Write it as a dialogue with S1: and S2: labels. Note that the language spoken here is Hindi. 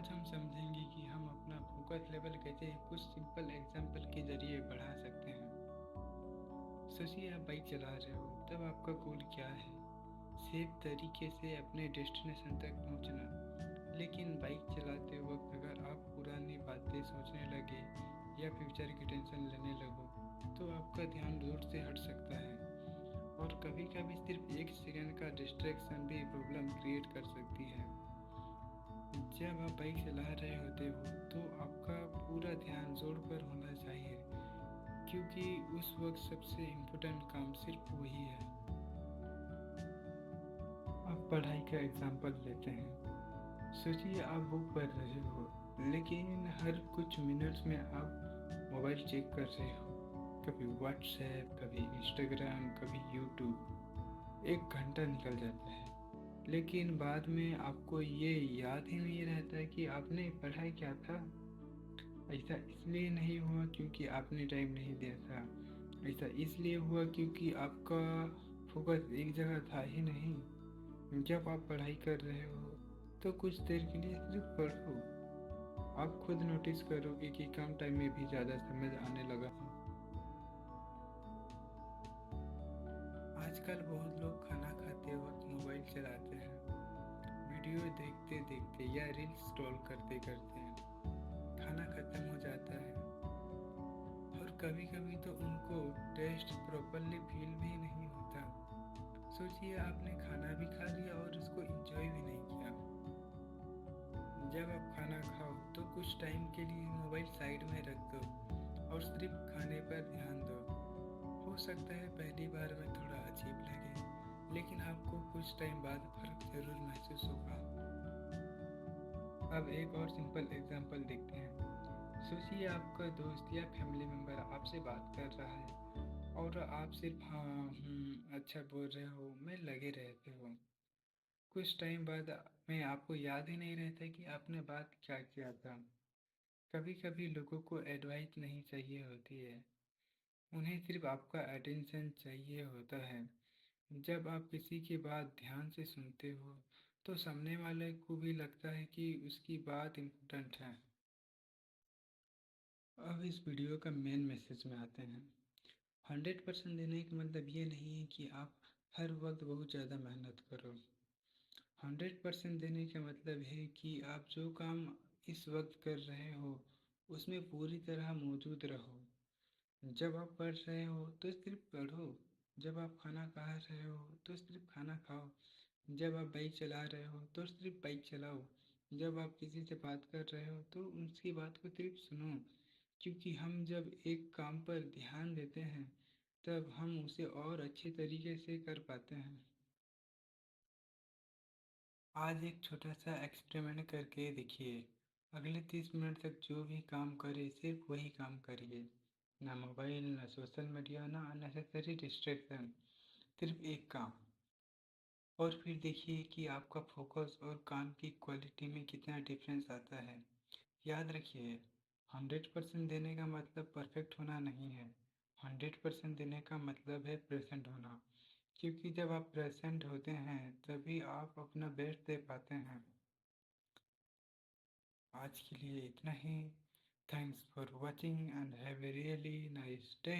S1: आज हम समझेंगे कि हम अपना फोकस लेवल कैसे कुछ सिंपल एग्जाम्पल के जरिए बढ़ा सकते हैं। सोचिए आप बाइक चला रहे हो, तब आपका गोल क्या है? सेफ तरीके से अपने डेस्टिनेशन तक पहुंचना। लेकिन बाइक चलाते वक्त अगर आप पुरानी बातें सोचने लगे या फ्यूचर की टेंशन लेने लगो तो आपका ध्यान रोड से हट सकता है। और कभी कभी सिर्फ एक सेकंड का डिस्ट्रैक्शन भी प्रॉब्लम क्रिएट कर सकती है। जब आप बाइक चला रहे होते हो तो आपका पूरा ध्यान जोर पर होना चाहिए, क्योंकि उस वक्त सबसे इम्पोर्टेंट काम सिर्फ वही है। अब पढ़ाई का एग्जाम्पल लेते हैं। सोचिए आप बुक पढ़ रहे हो, लेकिन हर कुछ मिनट्स में आप मोबाइल चेक कर रहे हो। कभी व्हाट्सएप, कभी इंस्टाग्राम, कभी यूट्यूब। 1 घंटा निकल जाता है, लेकिन बाद में आपको ये याद ही नहीं रहता है कि आपने पढ़ा क्या था। ऐसा इसलिए नहीं हुआ क्योंकि आपने टाइम नहीं दिया था। ऐसा इसलिए हुआ क्योंकि आपका फोकस एक जगह था ही नहीं। जब आप पढ़ाई कर रहे हो तो कुछ देर के लिए सिर्फ पढ़ो। आप खुद नोटिस करोगे कि कम टाइम में भी ज़्यादा समझ आने लगा है। आजकल बहुत लोग खाना खाते वक्त मोबाइल चलाते हैं, वीडियो देखते देखते या रील्स स्क्रॉल करते करते खाना खत्म हो जाता है। और कभी कभी तो उनको टेस्ट प्रॉपरली फील भी नहीं होता। सोचिए आपने खाना भी खा लिया और उसको एंजॉय भी नहीं किया। जब आप खाना खाओ तो कुछ टाइम के लिए मोबाइल साइड में रख दो और सिर्फ खाने पर ध्यान दो। हो सकता है पहली बार में थोड़ा अजीब लगे, लेकिन आपको कुछ टाइम बाद फर्क जरूर महसूस होगा। अब एक और सिंपल एग्जांपल देखते हैं। सोचिए आपका दोस्त या फैमिली मेम्बर आपसे बात कर रहा है और आप सिर्फ हाँ अच्छा बोल रहे हो में लगे रहते हो। कुछ टाइम बाद में आपको याद ही नहीं रहता कि आपने बात क्या किया था। कभी कभी लोगों को एडवाइस नहीं चाहिए होती है, उन्हें सिर्फ आपका अटेंशन चाहिए होता है। जब आप किसी की बात ध्यान से सुनते हो तो सामने वाले को भी लगता है कि उसकी बात इम्पोर्टेंट है। अब इस वीडियो का मेन मैसेज में आते हैं। 100% देने का मतलब ये नहीं है कि आप हर वक्त बहुत ज़्यादा मेहनत करो। 100% देने का मतलब है कि आप जो काम इस वक्त कर रहे हो उसमें पूरी तरह मौजूद रहो। जब आप पढ़ रहे हो तो सिर्फ पढ़ो। जब आप खाना खा रहे हो तो सिर्फ खाना खाओ। जब आप बाइक चला रहे हो तो सिर्फ बाइक चलाओ। जब आप किसी से बात कर रहे हो तो उसकी बात को सिर्फ सुनो, क्योंकि हम जब एक काम पर ध्यान देते हैं तब हम उसे और अच्छे तरीके से कर पाते हैं। आज एक छोटा सा एक्सपेरिमेंट करके देखिए। अगले 30 मिनट तक जो भी काम करे सिर्फ वही काम करिए। ना मोबाइल, ना सोशल मीडिया, ना अननेसेसरी डिस्ट्रैक्शन। सिर्फ एक काम। और फिर देखिए कि आपका फोकस और काम की क्वालिटी में कितना डिफरेंस आता है। याद रखिए, 100% देने का मतलब परफेक्ट होना नहीं है। 100% देने का मतलब है प्रेजेंट होना, क्योंकि जब आप प्रेजेंट होते हैं तभी आप अपना बेस्ट दे पाते हैं। आज के लिए इतना ही। Thanks for watching and have a really nice day.